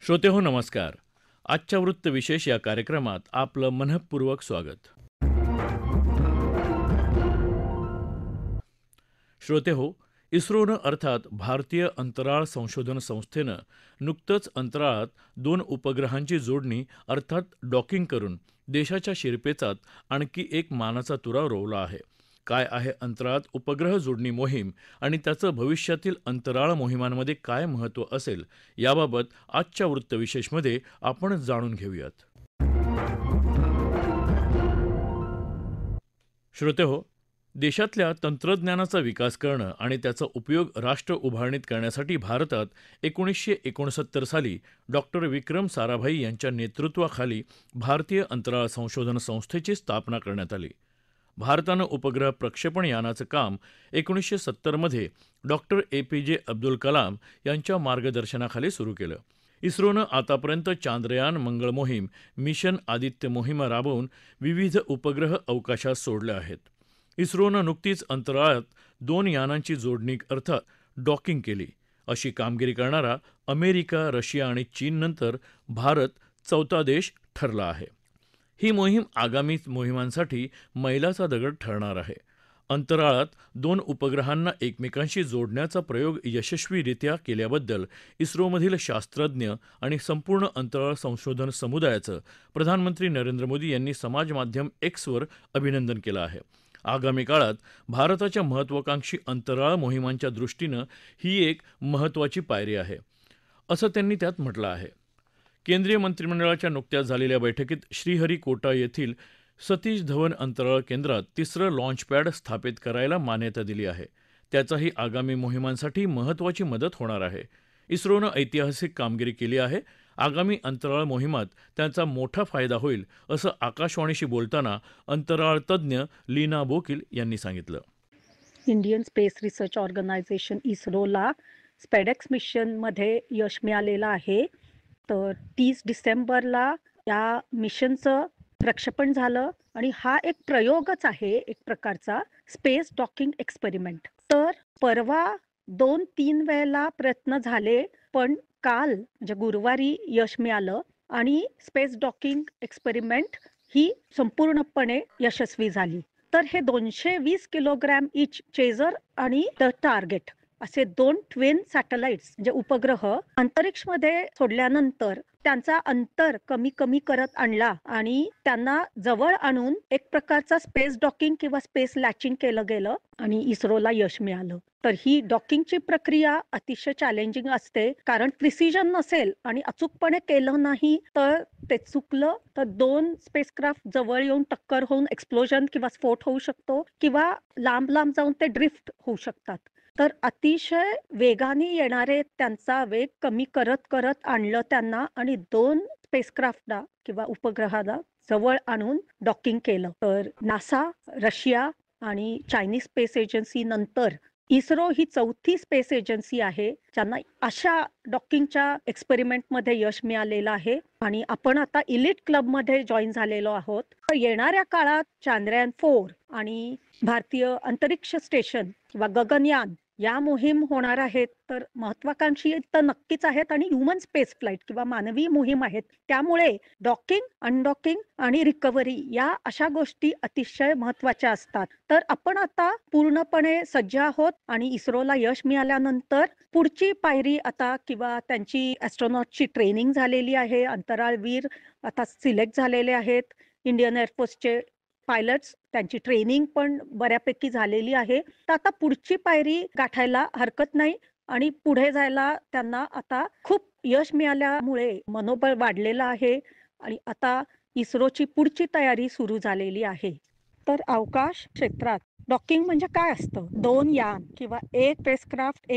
श्रोते हो नमस्कार. आजच्या वृत्तविशेष या कार्यक्रमात आपलं मनःपूर्वक स्वागत. श्रोते हो, इस्रोनं अर्थात भारतीय अंतराळ संशोधन संस्थेनं नुकतंच अंतराळात 2 उपग्रहांची जोडणी अर्थात डॉकिंग करून देशाच्या शिरपेचात आणखी एक मानाचा तुरा रोवला आहे. काय आहे अंतराळात उपग्रह जोडणी मोहीम आणि त्याचं भविष्यातील अंतराळ मोहिमांमध्ये काय महत्त्व असेल, याबाबत आजच्या वृत्तविशेषमध्ये आपण जाणून घेऊयात. श्रोते हो, देशातल्या तंत्रज्ञानाचा विकास करणं आणि त्याचा उपयोग राष्ट्र उभारणीत करण्यासाठी भारतात 1969 साली डॉक्टर विक्रम साराभाई यांच्या नेतृत्वाखाली भारतीय अंतराळ संशोधन संस्थेची स्थापना करण्यात आली. भारतानं उपग्रह प्रक्षेपण यानाचं काम 1970 मध्ये डॉक्टर APJ अब्दुल कलाम यांच्या मार्गदर्शनाखाली सुरू केलं. इस्रोनं आतापर्यंत चांद्रयान, मंगळ मोहीम, मिशन आदित्य मोहिमा राबवून विविध उपग्रह अवकाशात सोडले आहेत. इस्रोनं नुकतीच अंतराळात 2 यानांची जोडणी अर्थात डॉकिंग केली. अशी कामगिरी करणारा अमेरिका, रशिया आणि चीननंतर भारत 4था देश ठरला आहे. ही मोहीम आगामी मोहिमांसाठी मैलाचा दगड ठरणार आहे. अंतराळात 2 उपग्रहांना एकमेकांशी जोडण्याचा प्रयोग यशस्वीरित्या केल्याबद्दल इस्रोमधील शास्त्रज्ञ आणि संपूर्ण अंतराळ संशोधन समुदायाचं प्रधानमंत्री नरेंद्र मोदी यांनी समाजमाध्यम एक्सवर अभिनंदन केलं आहे. आगामी काळात भारताच्या महत्त्वाकांक्षी अंतराळ मोहिमांच्या दृष्टीनं ही एक महत्त्वाची पायरी आहे, असं त्यांनी त्यात म्हटलं आहे. केंद्रीय मंत्रिमंडळाच्या नुकत्याच झालेल्या बैठकीत श्रीहरिकोटा येथील सतीश धवन अंतराळ केंद्रात 3रं लॉन्चपॅड स्थापित करायला मान्यता दिली आहे. त्याचाही आगामी मोहिमांसाठी महत्त्वाची मदत होणार आहे. इस्रोनं ऐतिहासिक कामगिरी केली आहे. आगामी अंतराळ मोहिमात त्याचा मोठा फायदा होईल, असं आकाशवाणीशी बोलताना अंतराळ तज्ज्ञ लीना बोकील यांनी सांगितलं. इंडियन स्पेस रिसर्च ऑर्गनायझेशन इस्रोला स्पेडेक्स मिशनमध्ये यश मिळालेलं आहे. तर 30 डिसेंबरला या मिशनचं प्रक्षेपण झालं आणि हा एक प्रयोगच आहे, एक प्रकारचा स्पेस डॉकिंग एक्सपेरिमेंट. तर परवा 2-3 वेळेला प्रयत्न झाले, पण काल म्हणजे गुरुवारी यश मिळालं आणि स्पेस डॉकिंग एक्सपेरिमेंट ही संपूर्णपणे यशस्वी झाली. तर हे 220 किलोग्रॅम इच चेझर आणि द टार्गेट असे 2 ट्विन सॅटेलाइट्स म्हणजे उपग्रह अंतरिक्षमध्ये सोडल्यानंतर त्यांचा अंतर कमी कमी करत आणला आणि त्यांना जवळ आणून एक प्रकारचा स्पेस डॉकिंग किंवा स्पेस लॅचिंग केलं गेलं आणि इस्रोला यश मिळालं. तर ही डॉकिंगची प्रक्रिया अतिशय चॅलेंजिंग असते, कारण प्रिसिजन नसेल आणि अचूकपणे केलं नाही तर ते चुकलं तर 2 स्पेसक्राफ्ट जवळ येऊन टक्कर होऊन एक्सप्लोजन किंवा स्फोट होऊ शकतो किंवा लांब लांब जाऊन ते ड्रिफ्ट होऊ शकतात. तर अतिशय वेगाने येणारे त्यांचा वेग कमी करत करत आणलं त्यांना आणि 2 स्पेसक्राफ्टला किंवा उपग्रहाला जवळ आणून डॉकिंग केलं. तर नासा, रशिया आणि चायनीज स्पेस एजन्सी नंतर इस्रो ही 4थी स्पेस एजन्सी आहे ज्यांना अशा डॉकिंगच्या एक्सपेरिमेंटमध्ये यश मिळालेलं आहे आणि आपण आता इलिट क्लबमध्ये जॉईन झालेलो आहोत. तर येणाऱ्या काळात चांद्रयान 4 आणि भारतीय अंतरिक्ष स्टेशन किंवा गगनयान या मोहीम होणार आहेत. तर महत्वाकांक्षी तर नक्कीच आहेत आणि ह्युमन स्पेस फ्लाईट किंवा मानवी मोहीम आहेत. त्यामुळे डॉकिंग, अनडॉकिंग आणि रिकव्हरी या अशा गोष्टी अतिशय महत्वाच्या असतात. तर आपण आता पूर्णपणे सज्ज आहोत आणि इस्रोला यश मिळाल्यानंतर पुढची पायरी आता किंवा त्यांची ॲस्ट्रॉनॉटची ट्रेनिंग झालेली आहे. अंतराळवीर आता सिलेक्ट झालेले आहेत. इंडियन एअरफोर्सचे पायलट्स त्यांची ट्रेनिंग पण बऱ्यापैकी झालेली आहे. तर आता पुढची पायरी गाठायला हरकत नाही आणि पुढे जायला त्यांना आता खूप यश मिळाल्यामुळे मनोबळ वाढलेलं आहे आणि आता इस्रोची पुढची तयारी सुरू झालेली आहे. तर अवकाश क्षेत्रात डॉकिंग म्हणजे काय असतं? 2 यान किंवा एक स्पेसक्राफ्ट,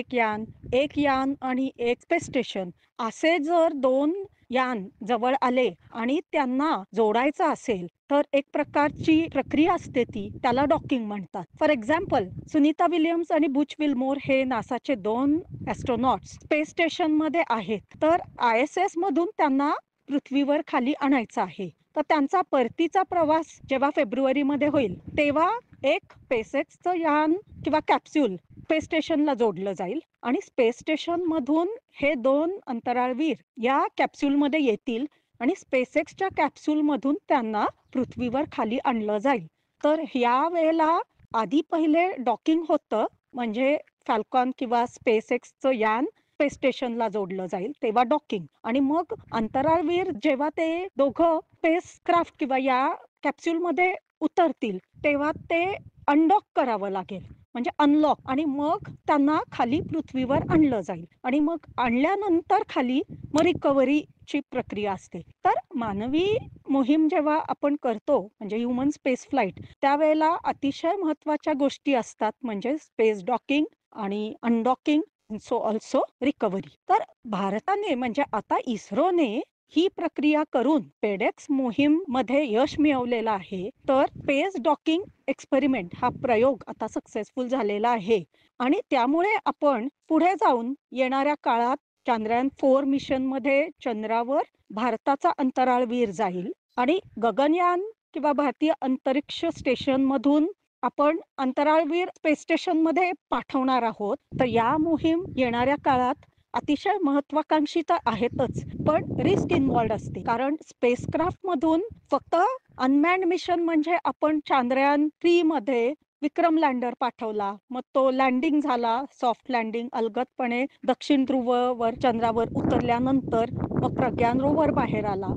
एक यान आणि एक स्पेस स्टेशन असे जर 2 यान जवळ आले आणि त्यांना जोडायचं असेल तर एक प्रकारची प्रक्रिया असते, ती त्याला डॉकिंग म्हणतात. फॉर एक्झाम्पल, सुनीता विलियम्स आणि बुच विल्मोर हे नासाचे 2 ॲस्ट्रॉनॉट्स स्पेस स्टेशनमध्ये आहेत. तर ISS मधून त्यांना पृथ्वीवर खाली आणायचं आहे. तर त्यांचा परतीचा प्रवास जेव्हा फेब्रुवारीमध्ये होईल तेव्हा एक स्पेसएक्सचं यान किंवा कॅप्सूल स्पेस स्टेशनला जोडलं जाईल आणि स्पेस स्टेशनमधून हे 2 अंतराळवीर या कॅप्सूलमध्ये येतील आणि स्पेसएक्सच्या कॅप्सूलमधून त्यांना पृथ्वीवर खाली आणलं जाईल. तर या वेळेला आधी पहिले डॉकिंग होतं, म्हणजे फॅल्कॉन किंवा स्पेसएक्सचं यान स्पेस स्टेशनला जोडलं जाईल तेव्हा डॉकिंग, आणि मग अंतराळवीर जेव्हा ते दोघं स्पेसक्राफ्ट किंवा या कॅप्सूलमध्ये उतरतील तेव्हा ते अनडॉक करावं लागेल, म्हणजे अनलॉक, आणि मग त्यांना खाली पृथ्वीवर आणलं जाईल आणि मग आणल्यानंतर खाली मग रिकव्हरीची प्रक्रिया असते. तर मानवी मोहीम जेव्हा आपण करतो म्हणजे ह्युमन स्पेस फ्लाईट, त्यावेळेला अतिशय महत्वाच्या गोष्टी असतात, म्हणजे स्पेस डॉकिंग आणि अनडॉकिंग, सो ऑल्सो रिकव्हरी. तर भारताने म्हणजे आता इस्रोने ही प्रक्रिया करून पेडेक्स मोहीम मध्ये यश मिळवलेलं आहे. तर स्पेस डॉकिंग एक्सपेरिमेंट हा प्रयोग आता सक्सेसफुल झालेला आहे आणि त्यामुळे आपण पुढे जाऊन येणाऱ्या काळात चांद्रयान-4 मिशन मध्ये चंद्रावर भारताचा अंतराळवीर जाईल आणि गगनयान किंवा भारतीय अंतरिक्ष स्टेशन मधून आपण अंतराळवीर स्पेस स्टेशन मध्ये पाठवणार आहोत. तर या मोहीम येणाऱ्या काळात अतिशय महत्वाकांक्षी तर आहेतच, पण रिस्क इन्व्हॉल्ड असते, कारण स्पेसक्राफ्ट मधून फक्त अनमॅन्ड मिशन म्हणजे आपण चांद्रयान-3 मध्ये विक्रम लँडर पाठवला, मग तो लँडिंग झाला, सॉफ्ट लँडिंग, अलगदपणे दक्षिण ध्रुवावर चंद्रावर उतरल्यानंतर मग प्रज्ञान रोवर बाहेर आला.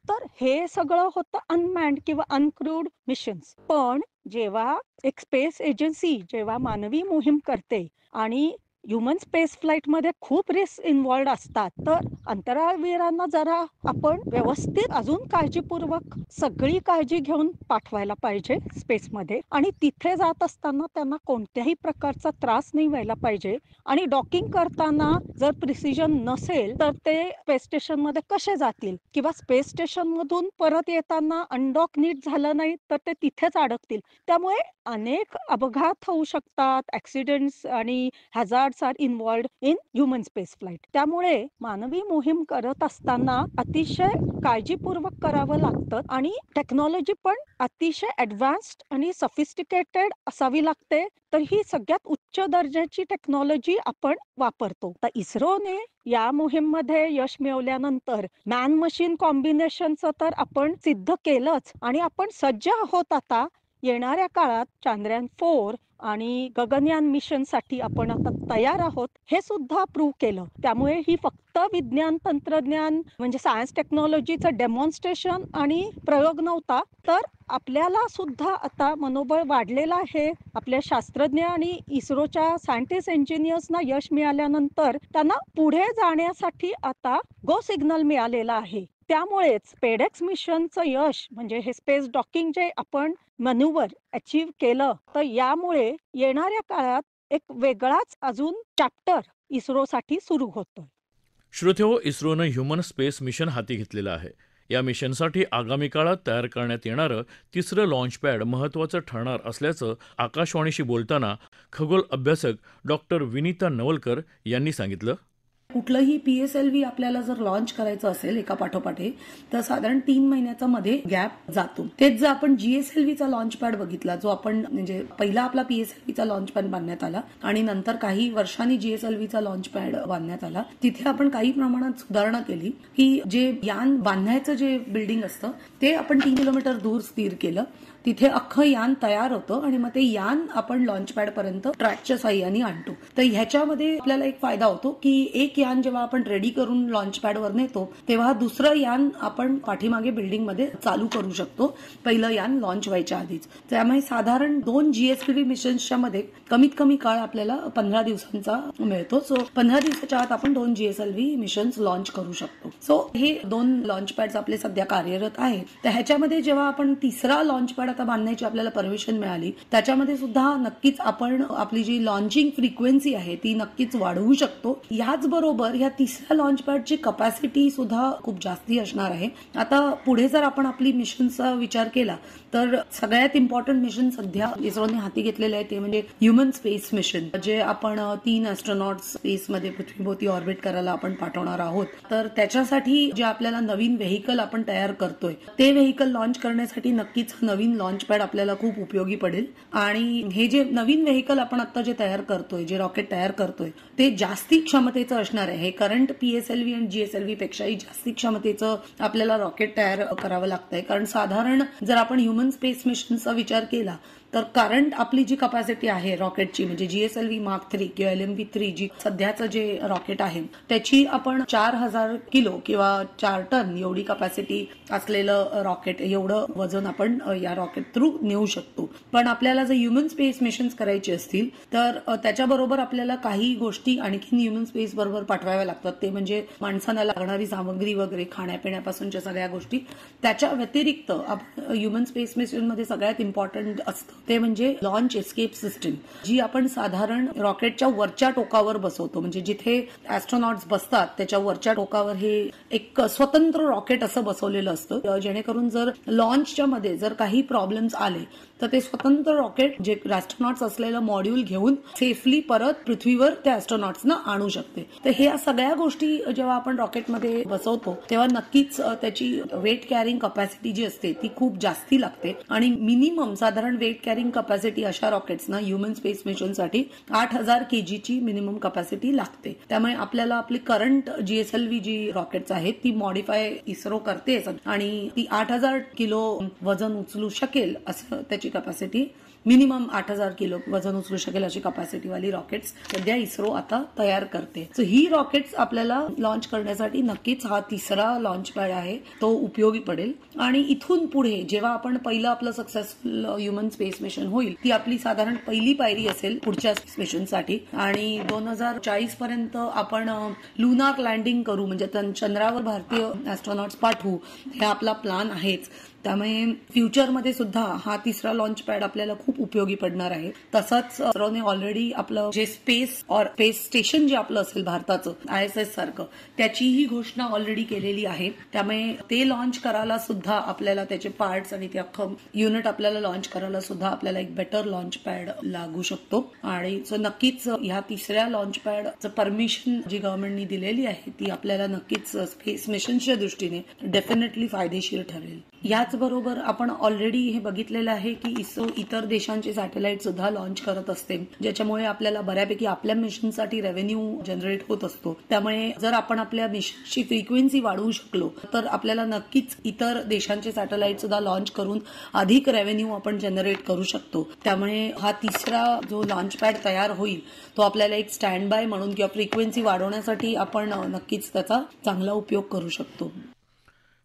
तर हे सगळं होतं अनमॅन्ड किंवा अनक्रूड मिशन्स. पण जेव्हा एक स्पेस एजन्सी जेव्हा मानवी मोहीम करते आणि ह्युमन स्पेस फ्लाईट मध्ये खूप रिस्क इन्व्हॉल्ड असतात, तर अंतराळवीरांना जरा आपण व्यवस्थित अजून काळजीपूर्वक सगळी काळजी घेऊन पाठवायला पाहिजे स्पेसमध्ये, आणि तिथे जात असताना त्यांना कोणत्याही प्रकारचा त्रास नाही व्हायला पाहिजे. आणि डॉकिंग करताना जर प्रिसिजन नसेल तर ते स्पेस स्टेशन मध्ये कसे जातील, किंवा स्पेस स्टेशन मधून परत येताना अनडॉक नीट झालं नाही तर ते तिथेच अडकतील. त्यामुळे अनेक अपघात होऊ शकतात, ऍक्सिडेंट्स आणि hazards are involved in human space flight. त्यामुळे मानवी मोहीम करत असताना अतिशय काळजीपूर्वक करावं लागतं आणि टेक्नॉलॉजी पण अतिशय ऍडव्हान्स्ड आणि सफिस्टिकेटेड असावी लागते. तर ही सगळ्यात उच्च दर्जाची टेक्नॉलॉजी आपण वापरतो. तर इस्रोने या मोहीममध्ये यश मिळवल्यानंतर मॅन मशीन कॉम्बिनेशनचं तर आपण सिद्ध केलंच, आणि आपण सज्ज आहोत आता येणाऱ्या काळात चांद्रयान-4 आणि गगनयान मिशनसाठी आपण आता तयार आहोत हे सुद्धा प्रूव्ह केलं. त्यामुळे ही फक्त विज्ञान तंत्रज्ञान म्हणजे सायन्स टेक्नॉलॉजीचं डेमॉन्स्ट्रेशन आणि प्रयोग नव्हता, तर आपल्याला सुद्धा आता मनोबळ वाढलेलं आहे. आपल्या शास्त्रज्ञ आणि इस्रोच्या सायंटिस्ट इंजिनियर्सना यश मिळाल्यानंतर त्यांना पुढे जाण्यासाठी आता गो सिग्नल मिळालेला आहे. त्यामुळेच पेडेक्स मिशनचं यश म्हणजे हे स्पेस डॉकिंग जे आपण मॅन्युव्हर अचीव्ह केलं, तर यामुळे येणाऱ्या काळात एक वेगळाच अजून चॅप्टर इस्रोसाठी सुरू होतोय. श्रोतेहो, इस्रोनं ह्युमन स्पेस मिशन हाती घेतलेलं आहे. या मिशनसाठी आगामी काळात तयार करण्यात येणारं तिसरं लॉन्चपॅड महत्त्वाचं ठरणार असल्याचं आकाशवाणीशी बोलताना खगोल अभ्यासक डॉक्टर विनीता नवलकर यांनी सांगितलं. कुठलंही PSLV आपल्याला जर लॉन्च करायचं असेल एका पाठोपाठ तर साधारण 3 महिन्याचा मध्ये गॅप जातो. तेच जर आपण GSLVचा लॉन्च पॅड बघितला, जो आपण म्हणजे पहिला आपला PSLVचा लॉन्च पॅड बांधण्यात आला आणि नंतर काही वर्षांनी GSLVचा लॉन्च पॅड बांधण्यात आला, तिथे आपण काही प्रमाणात सुधारणा केली की जे यान बांधण्याचं जे बिल्डिंग असतं ते आपण 3 किलोमीटर दूर स्थिर केलं. तिथे अख्खं यान तयार होतं आणि मग ते यान आपण लॉन्च पॅड पर्यंत ट्रॅकच्या साह्याने आणतो. तर ह्याच्यामध्ये आपल्याला एक फायदा होतो की एक यान जेव्हा आपण रेडी करून लॉन्च पॅडवर नेतो तेव्हा दुसरं यान आपण पाठीमागे बिल्डिंग मध्ये चालू करू शकतो, पहिलं यान लॉन्च व्हायच्या आधीच. त्यामुळे साधारण 2 GSLV मिशन्सच्या मध्ये कमीत कमी काळ आपल्याला 15 दिवसांचा मिळतो. सो 15 दिवसाच्या आत आपण 2 GSLV मिशन्स लॉन्च करू शकतो. सो हे 2 लॉन्च पॅड्स आपले सध्या कार्यरत आहेत. तर ह्याच्यामध्ये जेव्हा आपण तिसरा लॉन्च पॅड आता बांधण्याची आपल्याला परमिशन मिळाली, त्याच्यामध्ये सुद्धा नक्कीच आपण आपली जी लॉन्चिंग फ्रिक्वेन्सी आहे ती नक्कीच वाढवू शकतो. याचबरोबर त्याचबरोबर ह्या तिसऱ्या लॉन्च पॅडची कपॅसिटी सुद्धा खूप जास्ती असणार आहे. आता पुढे जर आपण आपली मिशनचा विचार केला तर सगळ्यात इम्पॉर्टंट मिशन सध्या इस्रोने हाती घेतलेले आहे ते म्हणजे ह्युमन स्पेस मिशन, जे आपण 3 ॲस्ट्रॉनॉट्स स्पेसमध्ये पृथ्वीभोवती ऑर्बिट करायला आपण पाठवणार आहोत. तर त्याच्यासाठी जे आपल्याला नवीन व्हेकल आपण तयार करतोय ते व्हेकल लॉन्च करण्यासाठी नक्कीच नवीन लॉन्च पॅड आपल्याला खूप उपयोगी पडेल. आणि हे जे नवीन व्हेकल आपण आता जे तयार करतोय, जे रॉकेट तयार करतोय ते जास्ती क्षमतेचं असणार आहे. हे करंट PSLV आणि GSLV पेक्षाही जास्ती क्षमतेचं आपल्याला रॉकेट तयार करावं लागतंय. कारण साधारण जर आपण ह्युमन स्पेस मिशनचा विचार केला तर करंट आपली जी कपॅसिटी आहे रॉकेटची म्हणजे GSLV Mark 3 किंवा LMV3 जी सध्याचं जे रॉकेट आहे त्याची आपण 4000 किलो किंवा 4 टन एवढी कपॅसिटी असलेलं रॉकेट, एवढं वजन आपण या रॉकेट थ्रू नेऊ शकतो. पण आपल्याला जर ह्युमन स्पेस मिशन्स करायची असतील तर त्याच्याबरोबर आपल्याला काही गोष्टी आणखीन ह्युमन स्पेस बरोबर पाठवाव्या लागतात. ते म्हणजे माणसांना लागणारी सामग्री वगैरे, खाण्यापिण्यापासूनच्या सगळ्या गोष्टी. त्याच्या व्यतिरिक्त आपण ह्युमन स्पेस मिशनमध्ये सगळ्यात इम्पॉर्टंट असतं ते म्हणजे लॉन्च एस्केप सिस्टीम, जी आपण साधारण रॉकेटच्या वरच्या टोकावर बसवतो. म्हणजे जिथे ॲस्ट्रॉनॉट्स बसतात त्याच्या वरच्या टोकावर हे एक स्वतंत्र रॉकेट असं बसवलेलं असतं, जेणेकरून जर लॉन्चच्या मध्ये जर काही प्रॉब्लेम्स आले तर ते स्वतंत्र रॉकेट जे ॲस्ट्रॉनॉट्स असलेलं मॉड्यूल घेऊन सेफली परत पृथ्वीवर त्या ॲस्ट्रॉनॉट्सना आणू शकते. तर ह्या सगळ्या गोष्टी जेव्हा आपण रॉकेटमध्ये बसवतो तेव्हा नक्कीच त्याची वेट कॅरिंग कपॅसिटी जी असते ती खूप जास्ती लागते. आणि मिनिमम साधारण वेट कॅरिंग कपॅसिटी अशा रॉकेट्सना ह्युमन स्पेस मिशनसाठी 8000 kg ची मिनिमम कपॅसिटी लागते. त्यामुळे आपल्याला आपली करंट GSLV जी रॉकेट्स आहेत ती मॉडिफाय इस्रो करते आणि ती 8000 किलो वजन उचलू शकेल असं त्याची कपॅसिटी, मिनिमम 8000 किलो वजन उचलू शकेल अशी कपॅसिटी वाली रॉकेट्स सध्या इस्रो आता तयार करते. सो ही रॉकेट्स आपल्याला लॉन्च करण्यासाठी नक्कीच हा तिसरा लॉन्च पॅड आहे तो उपयोगी पडेल. आणि इथून पुढे जेव्हा आपण पहिलं आपलं सक्सेसफुल ह्युमन स्पेस मिशन होईल ती आपली साधारण पहिली पायरी असेल पुढच्या मिशनसाठी. आणि 2040 पर्यंत आपण लुनार लँडिंग करू, म्हणजे चंद्रावर भारतीय ॲस्ट्रॉनॉट्स पाठवू, हे आपला प्लॅन आहेच. त्यामुळे फ्युचरमध्ये सुद्धा हा तिसरा लॉन्च पॅड आपल्याला खूप उपयोगी पडणार आहे. तसंच इस्रोने ऑलरेडी आपलं जे स्पेस स्टेशन जे आपलं असेल भारताचं ISS सारखं त्याचीही घोषणा ऑलरेडी केलेली आहे. त्यामुळे ते लॉन्च करायला सुद्धा आपल्याला त्याचे पार्ट्स आणि ते अख्खं युनिट आपल्याला लॉन्च करायला सुद्धा आपल्याला एक बेटर लॉन्च पॅड लागू शकतो. आणि नक्कीच ह्या तिसऱ्या लॉन्च पॅडचं परमिशन जी गव्हर्नमेंटनी दिलेली आहे ती आपल्याला नक्कीच स्पेस मिशनच्या दृष्टीने डेफिनेटली फायदेशीर ठरेल. याचबरोबर आपण ऑलरेडी हे बघितलेलं आहे की इस्रो इतर देशांचे सॅटेलाइट सुद्धा लॉन्च करत असते, ज्याच्यामुळे आपल्याला बऱ्यापैकी आपल्या मिशनसाठी रेव्हेन्यू जनरेट होत असतो. त्यामुळे जर आपण आपल्या मिशनची फ्रिक्वेन्सी वाढवू शकलो तर आपल्याला नक्कीच इतर देशांचे सॅटेलाइट सुद्धा लॉन्च करून अधिक रेव्हेन्यू आपण जनरेट करू शकतो. त्यामुळे हा तिसरा जो लॉन्च पॅड तयार होईल तो आपल्याला एक स्टँड बाय म्हणून किंवा फ्रिक्वेन्सी वाढवण्यासाठी आपण नक्कीच त्याचा चांगला उपयोग करू शकतो.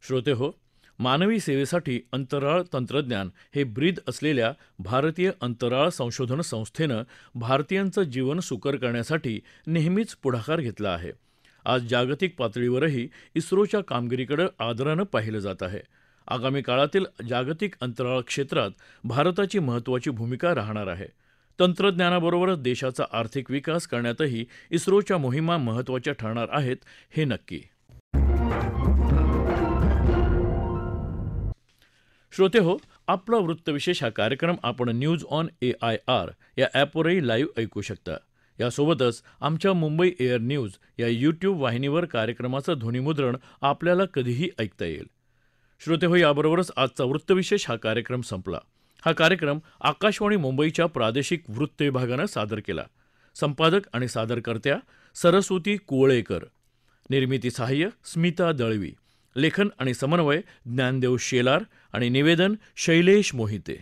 श्रोते हो, मानवी सेवेसाठी अंतराळ तंत्रज्ञान हे ब्रीद असलेल्या भारतीय अंतराळ संशोधन संस्थेनं भारतीयांचं जीवन सुकर करण्यासाठी नेहमीच पुढाकार घेतला आहे. आज जागतिक पातळीवरही इस्रोच्या कामगिरीकडे आदरानं पाहिलं जात आहे. आगामी काळातील जागतिक अंतराळ क्षेत्रात भारताची महत्त्वाची भूमिका राहणार आहे. तंत्रज्ञानाबरोबरच देशाचा आर्थिक विकास करण्यातही इस्रोच्या मोहिमा महत्त्वाच्या ठरणार आहेत, हे नक्की. श्रोते हो, आपला वृत्तविशेष हा कार्यक्रम आपण न्यूज ऑन AIR या ॲपवरही लाईव्ह ऐकू शकता. यासोबतच आमच्या मुंबई एअर न्यूज या यूट्यूब वाहिनीवर कार्यक्रमाचं ध्वनिमुद्रण आपल्याला कधीही ऐकता येईल. श्रोते हो, याबरोबरच आजचा वृत्तविशेष हा कार्यक्रम संपला. हा कार्यक्रम आकाशवाणी मुंबईच्या प्रादेशिक वृत्त विभागानं सादर केला. संपादक आणि सादरकर्त्या सरस्वती कुवळेकर, निर्मिती सहाय्य स्मिता दळवी, लेखन आणि समन्वय ज्ञानदेव शेलार आणि निवेदन शैलेश मोहिते.